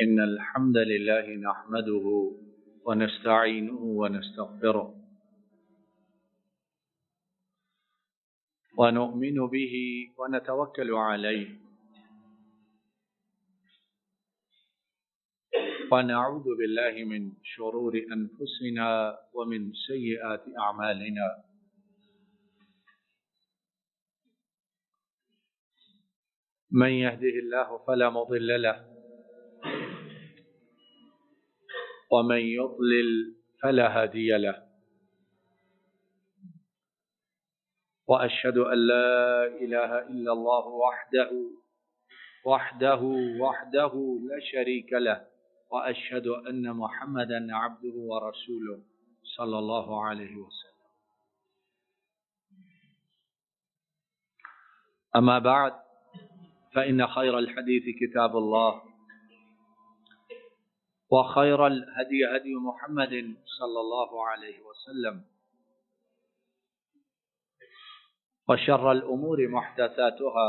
إن الحمد لله نحمده ونستعينه ونستغفره ونؤمن به ونتوكل عليه ونعوذ بالله من شرور أنفسنا ومن سيئات أعمالنا من يهده الله فلا مضل له ومن يضلل فلا هادي له وأشهد أن لا إله إلا الله وحده لا شريك له وأشهد أن محمدا عبده ورسوله صلى الله عليه وسلم. أما بعد فإن خير الحديث كتاب الله وخير الهدي هدي محمد صلى الله عليه وسلم وشر الأمور محدثاتها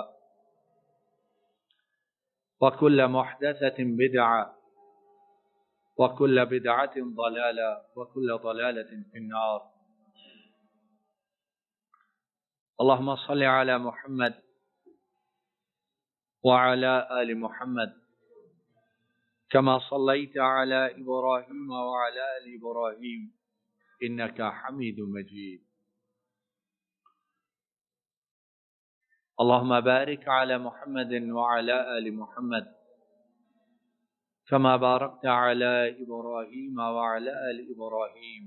وكل محدثة بدعة وكل بدعة ضلالة وكل ضلالة في النار. اللهم صل على محمد وعلى آل محمد كما صليت على إبراهيم وعلى آل إبراهيم إنك حميد مجيد. اللهم بارك على محمد وعلى آل محمد كما باركت على إبراهيم وعلى آل إبراهيم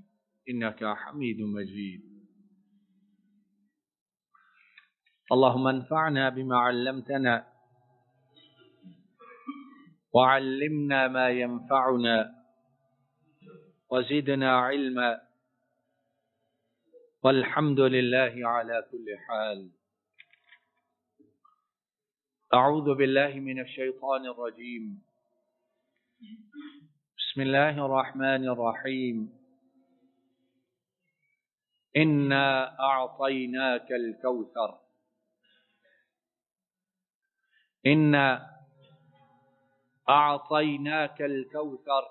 إنك حميد مجيد. اللهم انفعنا بما علمتنا وعلمنا ما ينفعنا وزدنا علما والحمد لله على كل حال. أعوذ بالله من الشيطان الرجيم. بسم الله الرحمن الرحيم. إنا أعطيناك الكوثر. إنا أعطيناك الكوثر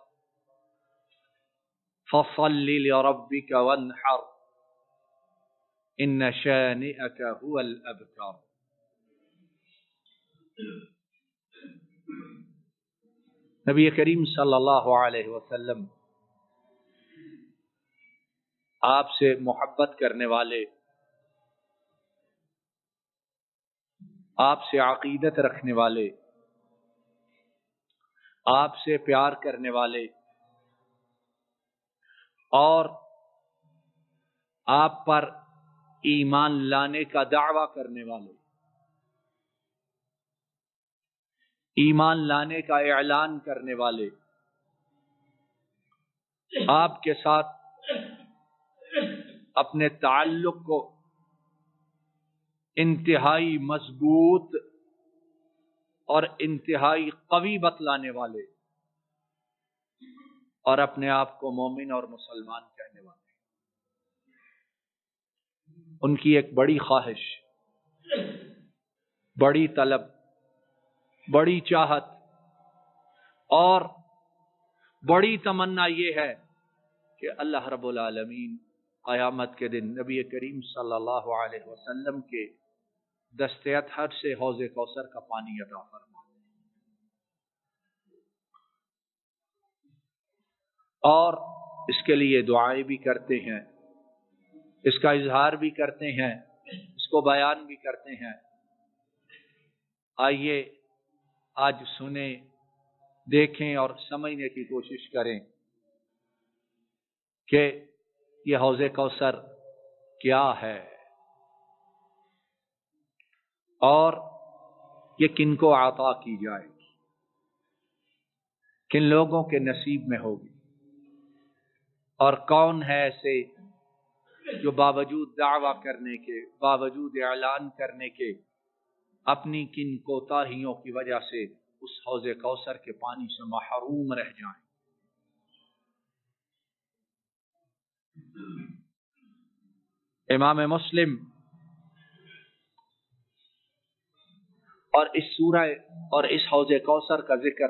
فصل لربك وانحر إن شانئك هو الأبتر. نبی کریم صلی اللہ علیہ وسلم آپ سے محبت کرنے والے، آپ سے عقیدت رکھنے والے، آپ سے پیار کرنے والے اور آپ پر ایمان لانے کا دعویٰ کرنے والے، ایمان لانے کا اعلان کرنے والے، آپ کے ساتھ اپنے تعلق کو انتہائی مضبوط اور انتہائی قوی بتلانے والے اور اپنے آپ کو مومن اور مسلمان کہنے والے، ان کی ایک بڑی خواہش، بڑی طلب، بڑی چاہت اور بڑی تمنا یہ ہے کہ اللہ رب العالمین قیامت کے دن نبی کریم صلی اللہ علیہ وسلم کے دست اطہر سے حوض کوثر کا پانی عطا فرمائے، اور اس کے لیے دعائیں بھی کرتے ہیں، اس کا اظہار بھی کرتے ہیں، اس کو بیان بھی کرتے ہیں۔ آئیے آج سنیں، دیکھیں اور سمجھنے کی کوشش کریں کہ یہ حوض کوثر کیا ہے اور یہ کن کو عطا کی جائے گی، کن لوگوں کے نصیب میں ہوگی، اور کون ہے ایسے جو باوجود دعویٰ کرنے کے، باوجود اعلان کرنے کے، اپنی کن کوتاہیوں کی وجہ سے اس حوض کوثر کے پانی سے محروم رہ جائیں۔ امام مسلم اور اس سورہ اور اس حوض کوثر کا ذکر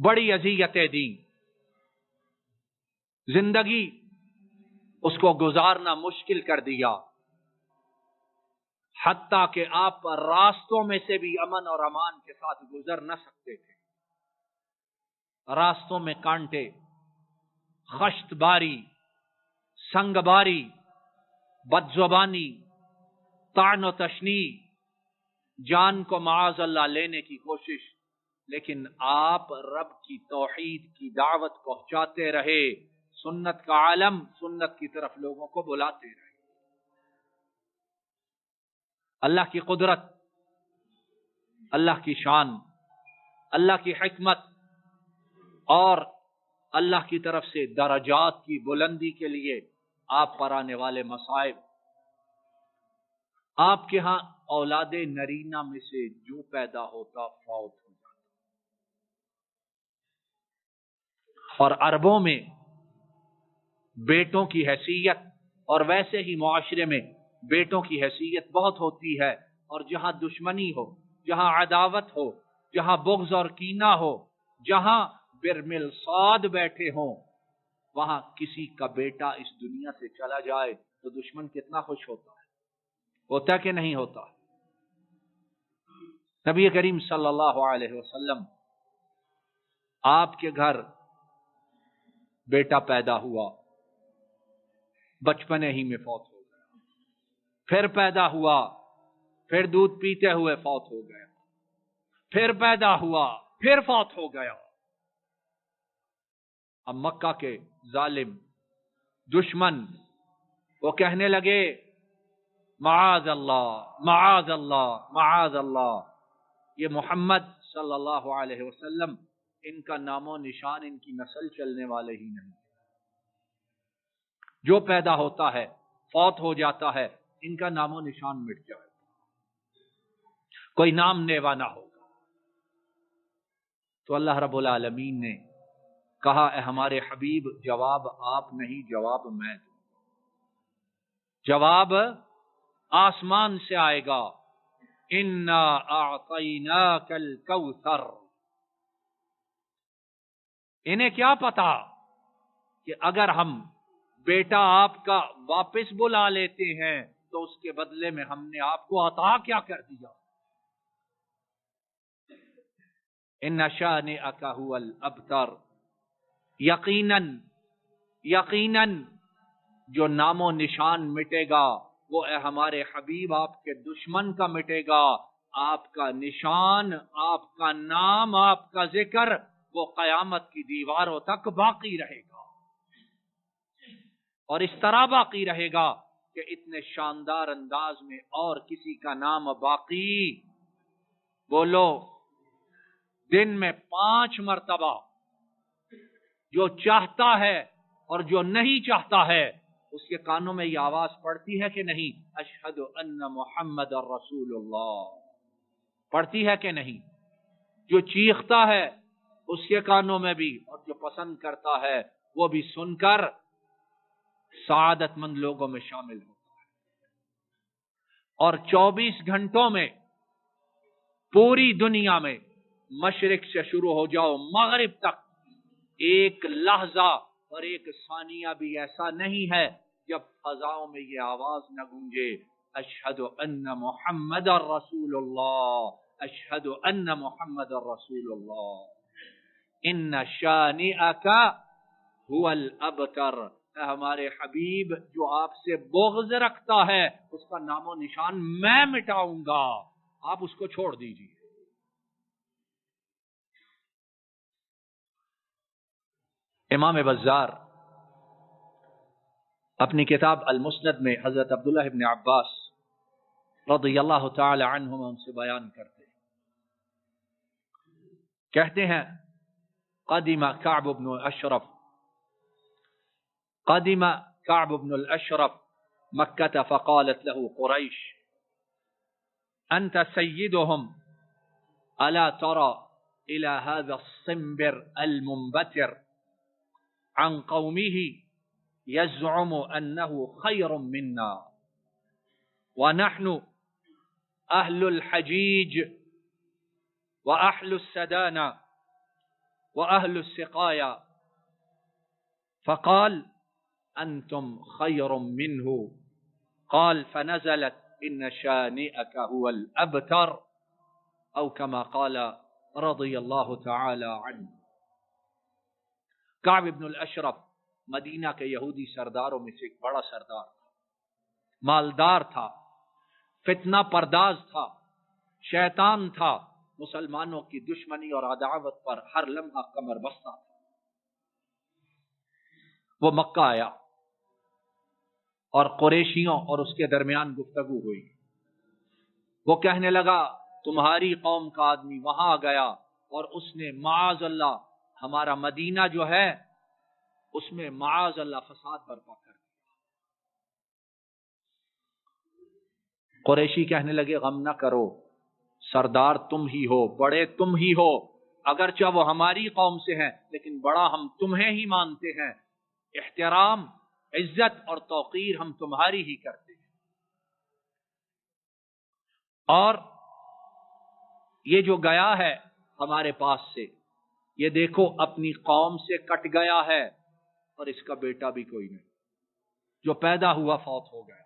بڑی اذیتیں دیں، زندگی اس کو گزارنا مشکل کر دیا، حتیٰ کہ آپ راستوں میں سے بھی امن اور امان کے ساتھ گزر نہ سکتے تھے۔ راستوں میں کانٹے، خشت باری، سنگ باری، بدزبانی، طعن و تشنیع، جان کو معاذ اللہ لینے کی کوشش، لیکن آپ رب کی توحید کی دعوت پہنچاتے رہے، سنت کا عالم، سنت کی طرف لوگوں کو بلاتے رہے۔ اللہ کی قدرت، اللہ کی شان، اللہ کی حکمت اور اللہ کی طرف سے درجات کی بلندی کے لیے آپ پر آنے والے مصائب، آپ کے ہاں اولاد نرینہ میں سے جو پیدا ہوتا فوت ہو جاتا، اور عربوں میں بیٹوں کی حیثیت، اور ویسے ہی معاشرے میں بیٹوں کی حیثیت بہت ہوتی ہے، اور جہاں دشمنی ہو، جہاں عداوت ہو، جہاں بغض اور کینہ ہو، جہاں برملصاد بیٹھے ہوں، وہاں کسی کا بیٹا اس دنیا سے چلا جائے تو دشمن کتنا خوش ہوتا ہے، ہوتا کہ نہیں ہوتا؟ نبی کریم صلی اللہ علیہ وسلم، آپ کے گھر بیٹا پیدا ہوا، بچپنے ہی میں فوت ہو گیا، پھر پیدا ہوا، پھر دودھ پیتے ہوئے فوت ہو گیا، پھر پیدا ہوا، پھر فوت ہو گیا۔ اب مکہ کے ظالم دشمن وہ کہنے لگے معاذ اللہ، معاذ اللہ، معاذ اللہ، یہ محمد صلی اللہ علیہ وسلم، ان کا نام و نشان، ان کی نسل چلنے والے ہی نہیں، جو پیدا ہوتا ہے فوت ہو جاتا ہے، ان کا نام و نشان مٹ جائے، کوئی نام نیوا نہ ہوگا۔ تو اللہ رب العالمین نے کہا اے ہمارے حبیب، جواب آپ نہیں، جواب میں دوں، جواب آسمان سے آئے گا، انا اعطیناک الکوثر۔ انہیں کیا پتا کہ اگر ہم بیٹا آپ کا واپس بلا لیتے ہیں تو اس کے بدلے میں ہم نے آپ کو عطا کیا کر دیا۔ ان شانئک ھو الابتر، یقیناً جو نام و نشان مٹے گا وہ اے ہمارے حبیب آپ کے دشمن کا مٹے گا، آپ کا نشان، آپ کا نام، آپ کا ذکر وہ قیامت کی دیواروں تک باقی رہے گا، اور اس طرح باقی رہے گا کہ اتنے شاندار انداز میں اور کسی کا نام باقی، بولو دن میں 5 مرتبہ جو چاہتا ہے اور جو نہیں چاہتا ہے اس کے کانوں میں یہ آواز پڑتی ہے کہ نہیں؟ اشہد ان محمد رسول اللہ، پڑتی ہے کہ نہیں؟ جو چیختا ہے اس کے کانوں میں بھی، اور جو پسند کرتا ہے وہ بھی سن کر سعادت مند لوگوں میں شامل ہوتا ہے۔ اور 24 گھنٹوں میں پوری دنیا میں مشرق سے شروع ہو جاؤ مغرب تک، ایک لحظہ اور ایک ثانیہ بھی ایسا نہیں ہے جب فضاؤں میں یہ آواز نہ گونجے، اشہد ان محمد رسول اللہ، اشہد ان محمد رسول اللہ، ان شانئک ھو الابتر، ہمارے حبیب جو آپ سے بغض رکھتا ہے اس کا نام و نشان میں مٹاؤں گا، آپ اس کو چھوڑ دیجیے۔ امام بزار اپنی کتاب المسند میں حضرت عبداللہ ابن عباس رضی اللہ تعالی عنہما ان سے بیان کرتے ہیں، کہتے ہیں قدم کعب بن الاشرف مکہ فقالت له قریش انت سیدهم الا ترى الى هذا الصنبر المنبتر عن قومه يزعم انه خير منا ونحن اهل الحجيج واهل السدانة وأهل السقايا فقال أنتم خير منه قال فنزلت إن شانئك هو الأبتر أو كما قال رضي الله تعالى عنه. کعب ابن الاشرف مدینہ کے یہودی سرداروں میں سے ایک بڑا سردار تھا، مالدار تھا، فتنہ پرداز تھا، شیطان تھا، مسلمانوں کی دشمنی اور عداوت پر ہر لمحہ کمر بستہ تھا۔ وہ مکہ آیا اور قریشیوں اور اس کے درمیان گفتگو ہوئی۔ وہ کہنے لگا تمہاری قوم کا آدمی وہاں گیا اور اس نے معاذ اللہ ہمارا مدینہ جو ہے اس میں معاذ اللہ فساد برپا کر دیا۔ قریشی کہنے لگے غم نہ کرو، سردار تم ہی ہو، بڑے تم ہی ہو، اگرچہ وہ ہماری قوم سے ہیں لیکن بڑا ہم تمہیں ہی مانتے ہیں، احترام، عزت اور توقیر ہم تمہاری ہی کرتے ہیں۔ اور یہ جو گیا ہے ہمارے پاس سے، یہ دیکھو اپنی قوم سے کٹ گیا ہے اور اس کا بیٹا بھی کوئی نہیں، جو پیدا ہوا فوت ہو گیا۔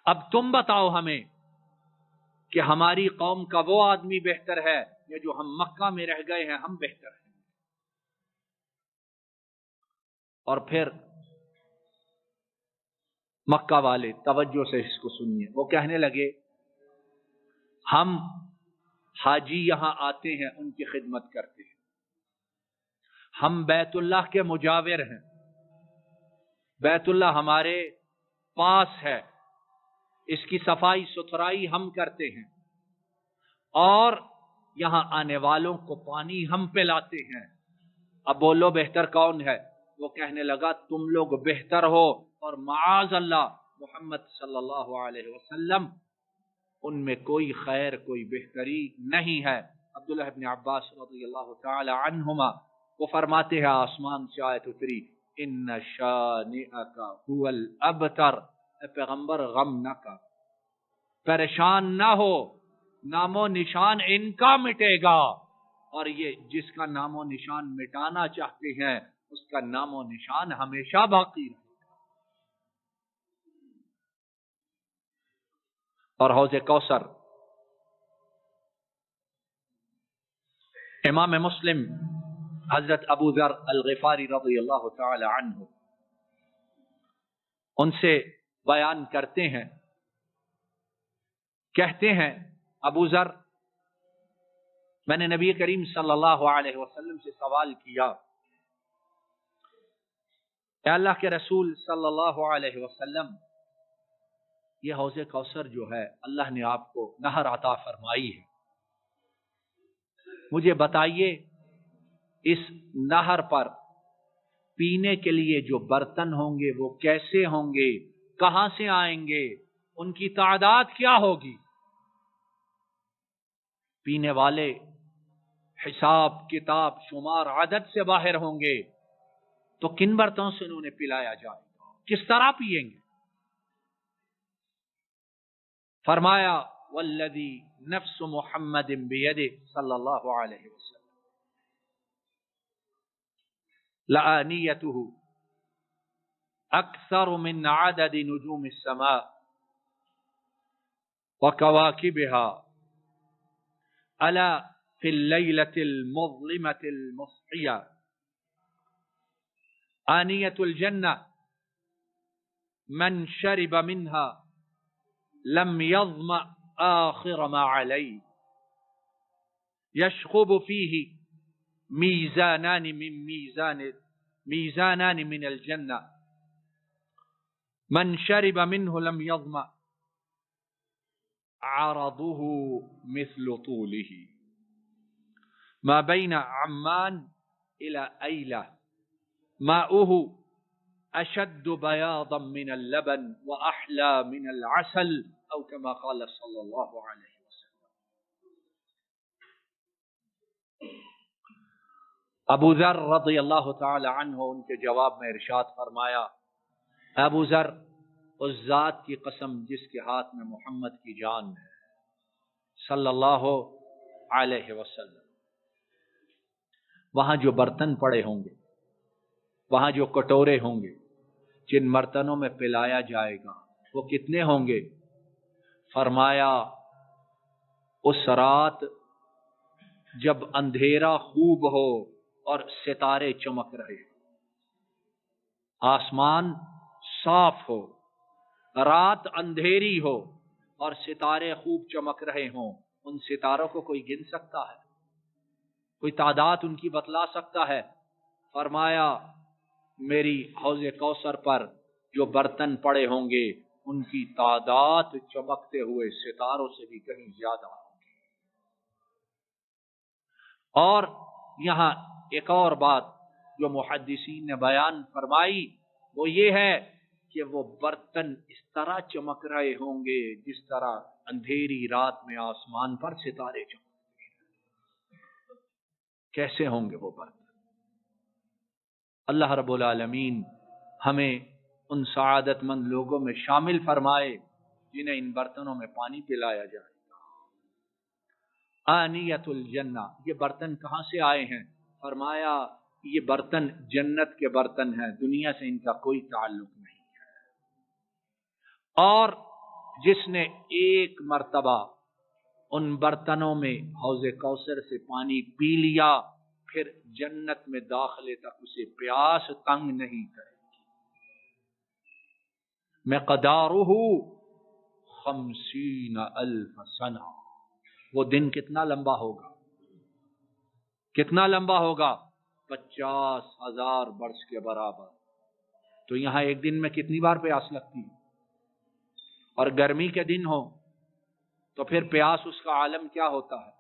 اب تم بتاؤ ہمیں کہ ہماری قوم کا وہ آدمی بہتر ہے یا جو ہم مکہ میں رہ گئے ہیں ہم بہتر ہیں؟ اور پھر مکہ والے توجہ سے اس کو سنیے، وہ کہنے لگے ہم حاجی یہاں آتے ہیں ان کی خدمت کرتے ہیں، ہم بیت اللہ کے مجاور ہیں، بیت اللہ ہمارے پاس ہے، اس کی صفائی ستھرائی ہم کرتے ہیں اور یہاں آنے والوں کو پانی ہم پلاتے ہیں۔ اب بولو بہتر کون ہے؟ وہ کہنے لگا تم لوگ بہتر ہو اور معاذ اللہ محمد صلی اللہ علیہ وسلم ان میں کوئی خیر کوئی بہتری نہیں ہے۔ عبداللہ ابن عباس رضی اللہ تعالی عنہما وہ فرماتے ہیں آسمان سے آیت اتری ان شانئک هو الابتر، اے پیغمبر غم نہ کر، پریشان نہ ہو، نام و نشان ان کا مٹے گا، اور یہ جس کا نام و نشان مٹانا چاہتے ہیں اس کا نام و نشان ہمیشہ باقی رہے۔ اور حوض کوثر، امام مسلم حضرت ابو ذر الغفاری رضی اللہ تعالی عنہ ان سے بیان کرتے ہیں، کہتے ہیں ابو ذر میں نے نبی کریم صلی اللہ علیہ وسلم سے سوال کیا، اے اللہ کے رسول صلی اللہ علیہ وسلم یہ حوض کوثر جو ہے اللہ نے آپ کو نہر عطا فرمائی ہے، مجھے بتائیے اس نہر پر پینے کے لیے جو برتن ہوں گے وہ کیسے ہوں گے، کہاں سے آئیں گے، ان کی تعداد کیا ہوگی؟ پینے والے حساب کتاب شمار عدد سے باہر ہوں گے تو کن برتنوں سے انہوں نے پلایا جائے گا، کس طرح پیئیں گے؟ فرمایا والذی نفس محمد بیدہ صلی اللہ علیہ وسلم لآنیتہ اکثر من عدد نجوم السماء وکواکبها الا فی اللیلۃ المظلمۃ المضحیہ آنیۃ الجنہ من شرب منها لم يظمأ آخر ما عليه يشخب فيه ميزانان من الجنة من شرب منه لم يظمأ عرضه مثل طوله ما بين عمان إلى أيلة ماؤه أشد بياضا من اللبن وأحلى من العسل أو كما قال صلى الله عليه وسلم۔ ابو ذر رضی اللہ تعالی عنہ ان کے جواب میں ارشاد فرمایا، ابو ذر اس ذات کی قسم جس کے ہاتھ میں محمد کی جان ہے صلی اللہ علیہ وسلم، وہاں جو برتن پڑے ہوں گے، وہاں جو کٹورے ہوں گے، جن برتنوں میں پلایا جائے گا، وہ کتنے ہوں گے؟ فرمایا اس رات جب اندھیرا خوب ہو اور ستارے چمک رہے، آسمان صاف ہو، رات اندھیری ہو اور ستارے خوب چمک رہے ہوں، ان ستاروں کو کوئی گن سکتا ہے؟ کوئی تعداد ان کی بتلا سکتا ہے؟ فرمایا میری حوض کوثر پر جو برتن پڑے ہوں گے ان کی تعداد چمکتے ہوئے ستاروں سے بھی کہیں زیادہ ہوگی۔ اور یہاں ایک اور بات جو محدثین نے بیان فرمائی وہ یہ ہے کہ وہ برتن اس طرح چمک رہے ہوں گے جس طرح اندھیری رات میں آسمان پر ستارے چمکتے ہیں۔ کیسے ہوں گے وہ برتن؟ اللہ رب العالمین ہمیں ان سعادت مند لوگوں میں شامل فرمائے جنہیں ان برتنوں میں پانی پلایا جائے۔ آنیت الجنہ، یہ برتن کہاں سے آئے ہیں؟ فرمایا یہ برتن جنت کے برتن ہیں، دنیا سے ان کا کوئی تعلق نہیں ہے۔ اور جس نے ایک مرتبہ ان برتنوں میں حوض کوثر سے پانی پی لیا پھر جنت میں داخلے تک اسے پیاس تنگ نہیں کرے گی۔ مقدارہ 50,000 سنہ، وہ دن کتنا لمبا ہوگا؟ کتنا لمبا ہوگا؟ 50,000 برس کے برابر۔ تو یہاں ایک دن میں کتنی بار پیاس لگتی ہے؟ اور گرمی کے دن ہو تو پھر پیاس اس کا عالم کیا ہوتا ہے؟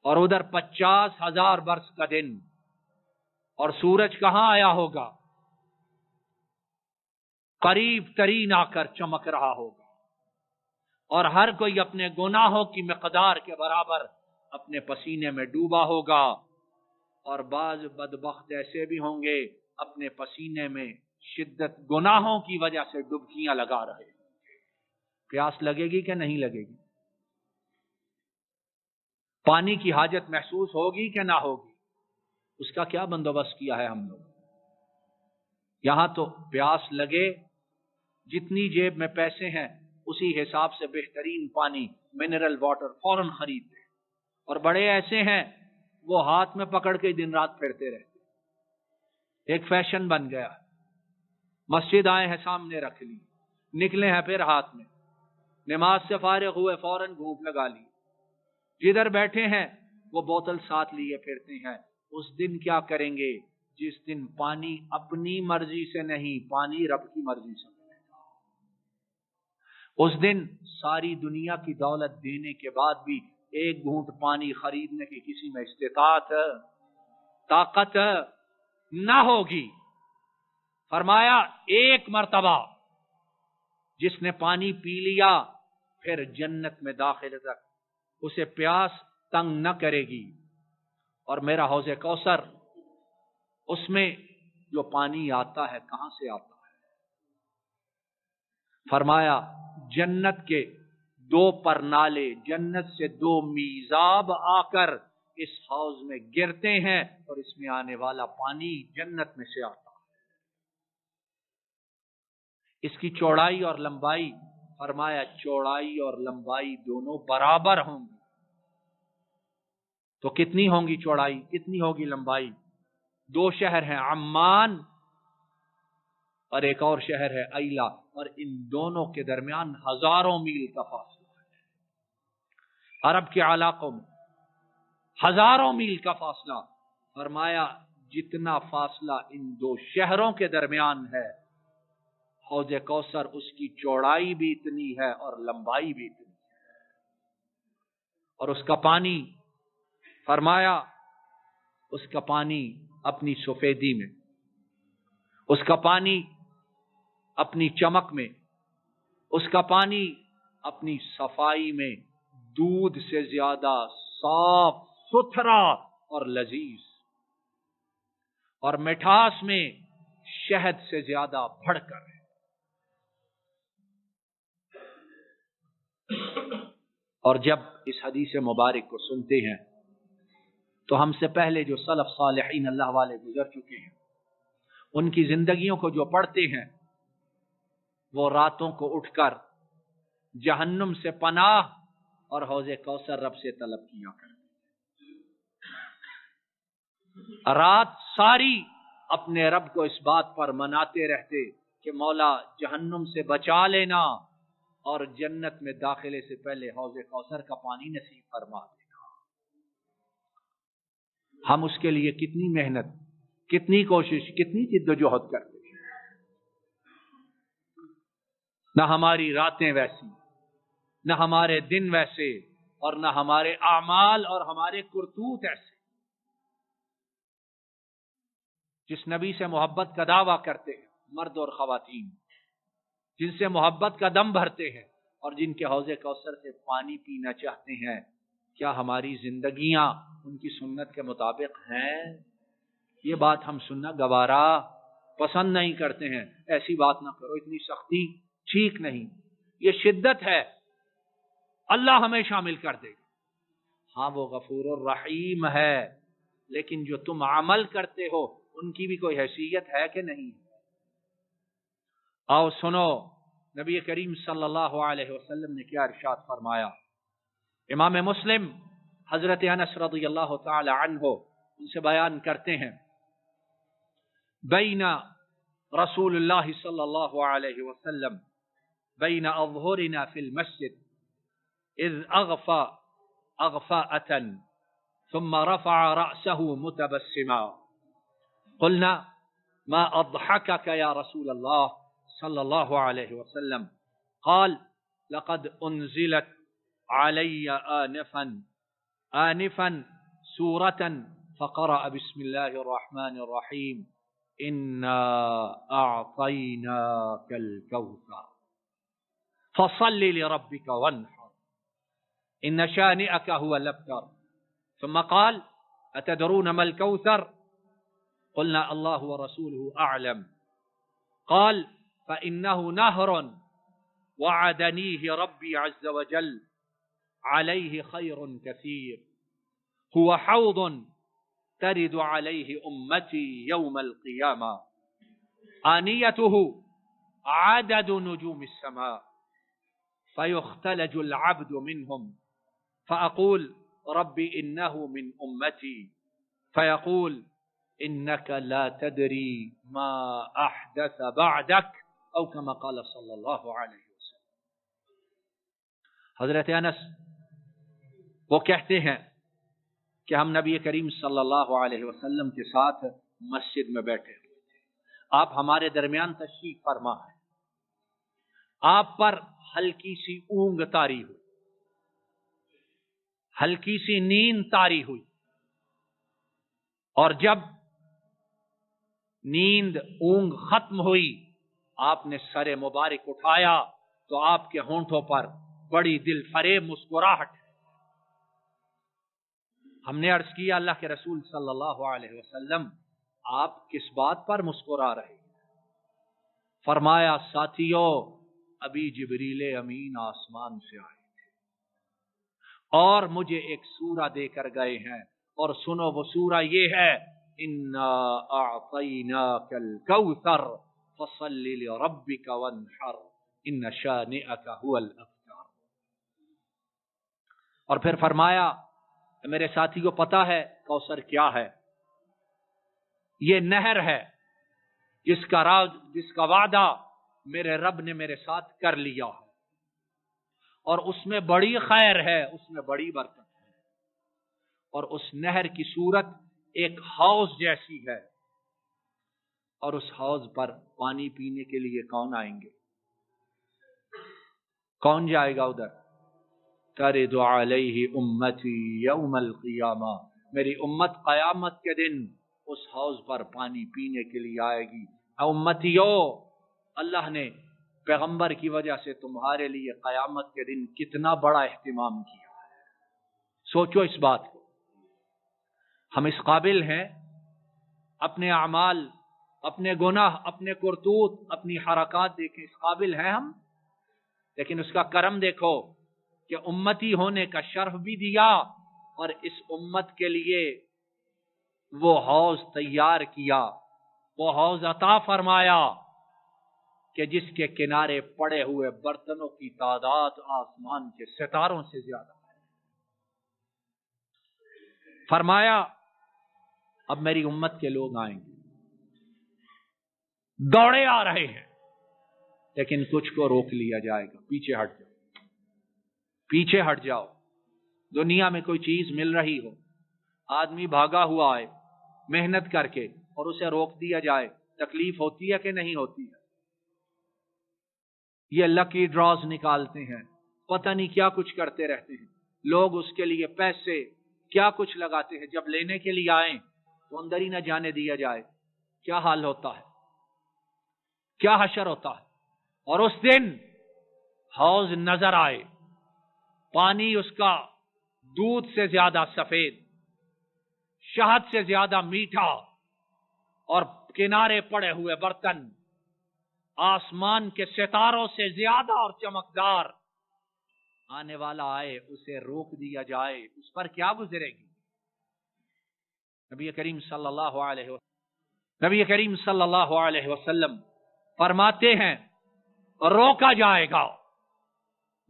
اور ادھر 50,000 برس کا دن، اور سورج کہاں آیا ہوگا؟ قریب ترین آ کر چمک رہا ہوگا، اور ہر کوئی اپنے گناہوں کی مقدار کے برابر اپنے پسینے میں ڈوبا ہوگا، اور بعض بدبخت ایسے بھی ہوں گے اپنے پسینے میں شدت گناہوں کی وجہ سے ڈبکیاں لگا رہے۔ پیاس لگے گی کہ نہیں لگے گی؟ پانی کی حاجت محسوس ہوگی کہ نہ ہوگی؟ اس کا کیا بندوبست کیا ہے ہم لوگ؟ یہاں تو پیاس لگے، جتنی جیب میں پیسے ہیں اسی حساب سے بہترین پانی منرل واٹر فوراً خریدتے، اور بڑے ایسے ہیں وہ ہاتھ میں پکڑ کے دن رات پھرتے رہتے۔ ایک فیشن بن گیا، مسجد آئے ہیں سامنے رکھ لی، نکلے ہیں پھر ہاتھ میں، نماز سے فارغ ہوئے فوراً گھونٹ لگا لی، جدھر بیٹھے ہیں وہ بوتل ساتھ لیے پھرتے ہیں۔ اس دن کیا کریں گے جس دن پانی اپنی مرضی سے نہیں، پانی رب کی مرضی سے ملے گا۔ اس دن ساری دنیا کی دولت دینے کے بعد بھی ایک گھونٹ پانی خریدنے کی کسی میں استطاعت طاقت نہ ہوگی۔ فرمایا ایک مرتبہ جس نے پانی پی لیا پھر جنت میں داخل تک اسے پیاس تنگ نہ کرے گی۔ اور میرا حوض کوثر، اس میں جو پانی آتا ہے کہاں سے آتا ہے؟ فرمایا جنت کے 2 پرنالے، جنت سے 2 میزاب آ کر اس حوض میں گرتے ہیں، اور اس میں آنے والا پانی جنت میں سے آتا ہے۔ اس کی چوڑائی اور لمبائی، فرمایا چوڑائی اور لمبائی دونوں برابر ہوں گی۔ تو کتنی ہوں گی چوڑائی، کتنی ہوگی لمبائی؟ 2 شہر ہیں، عمان اور ایک اور شہر ہے ایلا، اور ان دونوں کے درمیان ہزاروں میل کا فاصلہ ہے۔ عرب کے علاقوں میں ہزاروں میل کا فاصلہ۔ فرمایا جتنا فاصلہ ان 2 شہروں کے درمیان ہے، حوض کوثر اس کی چوڑائی بھی اتنی ہے اور لمبائی بھی اتنی ہے۔ اور اس کا پانی، فرمایا اس کا پانی اپنی سفیدی میں، اس کا پانی اپنی چمک میں، اس کا پانی اپنی صفائی میں دودھ سے زیادہ صاف ستھرا اور لذیذ، اور مٹھاس میں شہد سے زیادہ بڑھ کر ہے۔ اور جب اس حدیث مبارک کو سنتے ہیں تو ہم سے پہلے جو سلف صالحین اللہ والے گزر چکے ہیں، ان کی زندگیوں کو جو پڑھتے ہیں، وہ راتوں کو اٹھ کر جہنم سے پناہ اور حوض کوثر رب سے طلب کیا کرتے، رات ساری اپنے رب کو اس بات پر مناتے رہتے کہ مولا جہنم سے بچا لینا اور جنت میں داخلے سے پہلے حوض کوثر کا پانی نصیب فرما دینا۔ ہم اس کے لیے کتنی محنت، کتنی کوشش، کتنی جدوجہد کرتے ہیں۔ نہ ہماری راتیں ویسی، نہ ہمارے دن ویسے، اور نہ ہمارے اعمال اور ہمارے کرتوت ایسے۔ جس نبی سے محبت کا دعویٰ کرتے ہیں مرد اور خواتین، جن سے محبت کا دم بھرتے ہیں اور جن کے حوض کوثر سے پانی پینا چاہتے ہیں، کیا ہماری زندگیاں ان کی سنت کے مطابق ہیں؟ یہ بات ہم سننا گوارا پسند نہیں کرتے ہیں۔ ایسی بات نہ کرو، اتنی سختی ٹھیک نہیں، یہ شدت ہے، اللہ ہمیں شامل کر دے گا۔ ہاں وہ غفور الرحیم ہے، لیکن جو تم عمل کرتے ہو ان کی بھی کوئی حیثیت ہے کہ نہیں؟ آؤ سنو نبی کریم صلی اللہ علیہ وسلم نے کیا ارشاد فرمایا۔ امام مسلم حضرت انس رضی اللہ تعالی عنہ ان سے بیان کرتے ہیں، بین رسول اللہ صلی اللہ علیہ وسلم بین اظہرنا فی المسجد اذ اغفاء ثم رفع رأسه متبسما قلنا ما اضحكك يا رسول الله صلى الله عليه وسلم قال لقد انزلت علي آنفا سورة فقرأ بسم الله الرحمن الرحيم إنا أعطيناك الكوثر فصل لربك وانحر إن شانئك هو الأبتر ثم قال أتدرون ما الكوثر قلنا الله ورسوله أعلم قال فإنه نهر وعدنيه ربي عز وجل عليه خير كثير هو حوض ترد عليه أمتي يوم القيامة آنيته عدد نجوم السماء فيختلج العبد منهم فأقول ربي إنه من أمتي فيقول إنك لا تدري ما أحدث بعدك أو كما قال صلى الله عليه وسلم۔ حضرت انس وہ کہتے ہیں کہ ہم نبی کریم صلی اللہ علیہ وسلم کے ساتھ مسجد میں بیٹھے ہوئے تھے، آپ ہمارے درمیان تشریف فرما ہے، آپ پر ہلکی سی اونگ طاری ہوئی، ہلکی سی نیند طاری ہوئی، اور جب نیند اونگ ختم ہوئی آپ نے سر مبارک اٹھایا تو آپ کے ہونٹوں پر بڑی دل فریب مسکراہٹ ہے۔ ہم نے عرض کیا اللہ کے رسول صلی اللہ علیہ وسلم آپ کس بات پر مسکرا رہے ہیں؟ فرمایا ساتھیو ابھی جبریل امین آسمان سے آئے تھے اور مجھے ایک سورہ دے کر گئے ہیں، اور سنو وہ سورہ یہ ہے انا اعطیناک الکوثر فصل لربک وانحر ان شانئک هو الابتر۔ اور پھر فرمایا میرے ساتھی کو پتا ہے کوثر کیا ہے؟ یہ نہر ہے جس کا وعدہ میرے رب نے میرے ساتھ کر لیا ہے، اور اس میں بڑی خیر ہے، اس میں بڑی برکت ہے، اور اس نہر کی صورت ایک حوض جیسی ہے، اور اس حوض پر پانی پینے کے لیے کون آئیں گے؟ کون جائے گا ادھر؟ ترد علیہ امتی یوم القیامہ، میری امت قیامت کے دن اس حوض پر پانی پینے کے لیے آئے گی۔ امتیو، اللہ نے پیغمبر کی وجہ سے تمہارے لیے قیامت کے دن کتنا بڑا اہتمام کیا ہے، سوچو اس بات کو۔ ہم اس قابل ہیں اپنے اعمال، اپنے گناہ، اپنے کرتوت، اپنی حرکات دیکھیں، اس قابل ہیں ہم؟ لیکن اس کا کرم دیکھو کہ امتی ہونے کا شرف بھی دیا، اور اس امت کے لیے وہ حوض تیار کیا، وہ حوض عطا فرمایا کہ جس کے کنارے پڑے ہوئے برتنوں کی تعداد آسمان کے ستاروں سے زیادہ ہے۔ فرمایا اب میری امت کے لوگ آئیں گے، دوڑے آ رہے ہیں، لیکن کچھ کو روک لیا جائے گا، پیچھے ہٹ جاؤ، پیچھے ہٹ جاؤ۔ دنیا میں کوئی چیز مل رہی ہو، آدمی بھاگا ہوا ہے محنت کر کے، اور اسے روک دیا جائے، تکلیف ہوتی ہے کہ نہیں ہوتی ہے؟ یہ لکی ڈراز نکالتے ہیں، پتہ نہیں کیا کچھ کرتے رہتے ہیں لوگ، اس کے لیے پیسے کیا کچھ لگاتے ہیں، جب لینے کے لیے آئیں تو اندر ہی نہ جانے دیا جائے، کیا حال ہوتا ہے، کیا حشر ہوتا ہے۔ اور اس دن حوض نظر آئے، پانی اس کا دودھ سے زیادہ سفید، شہد سے زیادہ میٹھا، اور کنارے پڑے ہوئے برتن آسمان کے ستاروں سے زیادہ اور چمکدار۔ آنے والا آئے، اسے روک دیا جائے، اس پر کیا گزرے گی؟ نبی کریم صلی اللہ علیہ وسلم فرماتے ہیں روکا جائے گا،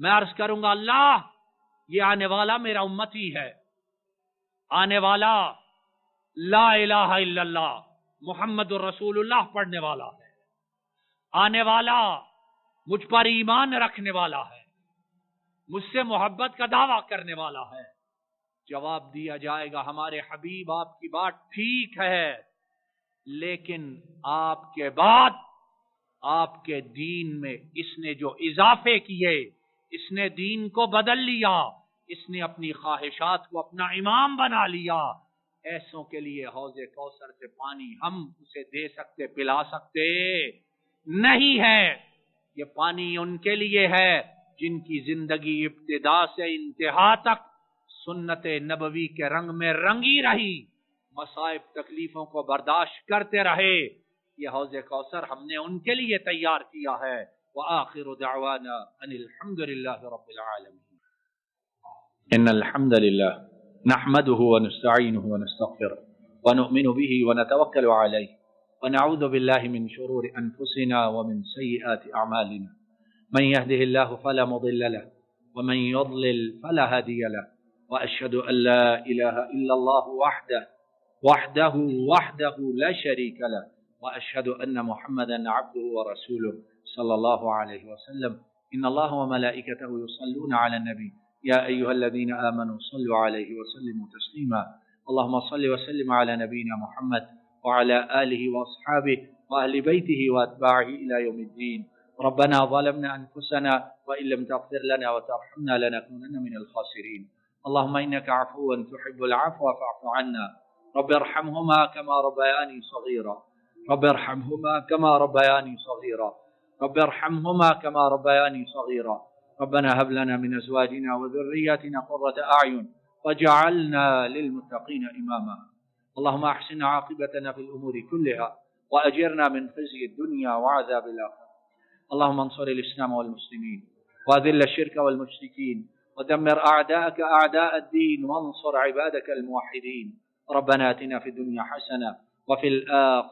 میں عرض کروں گا اللہ یہ آنے والا میرا امتی ہے، آنے والا لا الہ الا اللہ محمد الرسول اللہ پڑھنے والا ہے، آنے والا مجھ پر ایمان رکھنے والا ہے، مجھ سے محبت کا دعویٰ کرنے والا ہے۔ جواب دیا جائے گا ہمارے حبیب آپ کی بات ٹھیک ہے، لیکن آپ کے بعد آپ کے دین میں اس نے جو اضافے کیے، اس نے دین کو بدل لیا، اس نے اپنی خواہشات کو اپنا امام بنا لیا، ایسوں کے لیے حوض کوثر سے پانی ہم اسے دے سکتے، پلا سکتے نہیں ہے۔ یہ پانی ان کے لیے ہے جن کی زندگی ابتدا سے انتہا تک سنت نبوی کے رنگ میں رنگی رہی، مصائب تکلیفوں کو برداشت کرتے رہے۔ یہ حوض کوثر ہم نے ان کے لیے تیار کیا ہے۔ وآخر دعوانا ان الحمد للہ رب العالمین۔ ان الحمد للہ نحمده ونستعینه ونستغفره ونؤمن به ونتوکل علیہ ونعوذ باللہ من شرور انفسنا ومن سیئات اعمالنا، من يهده الله فلا مضل له ومن يضلل فلا هادي له، وأشهد أن لا إله إلا الله وحده لا شريك له، وأشهد أن محمدا عبده ورسوله صلى الله عليه وسلم۔ إن الله وملائكته يصلون على النبي يا أيها الذين آمنوا صلوا عليه وسلموا تسليما۔ اللهم صل وسلم على نبينا محمد وعلى آله وأصحابه وأهل بيته وأتباعه إلى يوم الدين۔ ربنا ظلمنا أنفسنا وإن لم تغفر لنا وترحمنا لنكونن من الخاسرين۔ اللهم إنك عفو تحب العفو فاعف عنا۔ رب ارحمهما كما ربياني صغيرا، رب ارحمهما كما ربياني صغيرا، رب ارحمهما كما ربياني صغيرا۔ ربنا هب لنا من أزواجنا وذرياتنا قرة أعين واجعلنا للمتقين إماما۔ اللهم أحسن عاقبتنا في الأمور كلها وأجرنا من خزي الدنيا وعذاب الآخرة۔ اللهم انصر الإسلام والمسلمين وأذل الشرك والمشركين ودمر أعداءك أعداء الدين وانصر عبادك الموحدين۔ ربنا آتنا في الدنيا حسنة وفي الآخرة